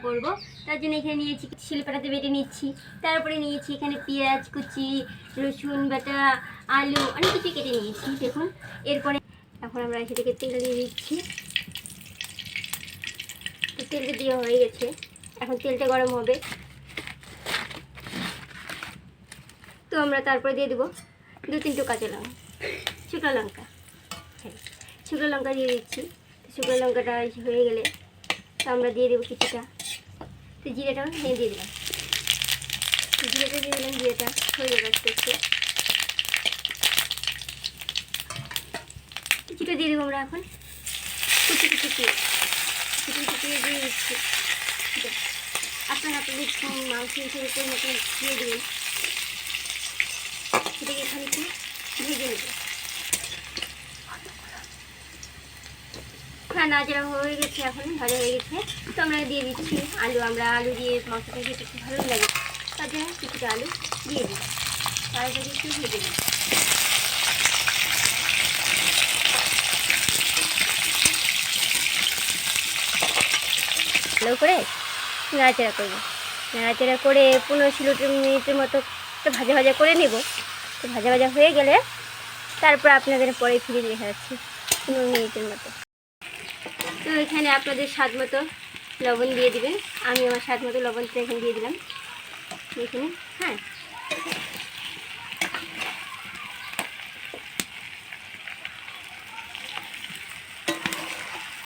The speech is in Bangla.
করব। তার জন্য এখানে নিয়েছি শিলপাটাতে বেটে নিচ্ছি। তারপরে নিয়েছি এখানে পেঁয়াজ কুচি, রসুন বাটা, আলু, অনেক কিছু কেটে নিয়েছি দেখুন। এরপরে এখন আমরা সেটাকে তেল দিয়ে দিচ্ছি। তো তেলটা দিয়ে হয়ে গেছে, এখন তেলটা গরম হবে। তো আমরা তারপরে দিয়ে দেবো 2-3 কাঁচা লঙ্কা, শুকনো লঙ্কা। হ্যাঁ, শুকনো লঙ্কা দিয়ে দিচ্ছি। শুকনো লঙ্কাটা হয়ে গেলে তো আমরা দিয়ে দেবো কিছুটা তো জিরেটা দিয়ে দিলাম। জিরেটা দিয়ে দিলাম, জিরেটা হয়ে যাবে আস্তে আস্তে। কিছুটা দিয়ে দেবো আমরা এখন কুচি কুচি দিয়ে দিয়ে দিচ্ছি। আপনারা আপনাদের মাংস হিসেবে মতন দিয়ে দেবেন। সেটাকে এখানে একটু ভেজে নেব। হ্যাঁ, নাড়াচাড়া হয়ে গেছে, এখন ভাজা হয়ে গেছে। তো আমরা দিয়ে দিচ্ছি আলু। আমরা আলু দিয়ে মাংসটা খেতে খুব ভালো লাগে, তার জন্য কিছুটা আলু দিয়ে দিই। আলুটাকে একটু ভেজে নিই। ভালো করে নাড়াচাড়া করবো। নাড়াচাড়া করে 15-16 মিনিটের মতো একটু ভাজা ভাজা করে নেব। তো ভাজা ভাজা হয়ে গেলে তারপর আপনাদের পরে ফিরে দেখা যাচ্ছে 15 মিনিটের মতো। তো এখানে আপনাদের স্বাদ মতো লবণ দিয়ে দিবেন। আমি আমার স্বাদ মতো লবণটা এখানে দিয়ে দিলাম এখানে। হ্যাঁ,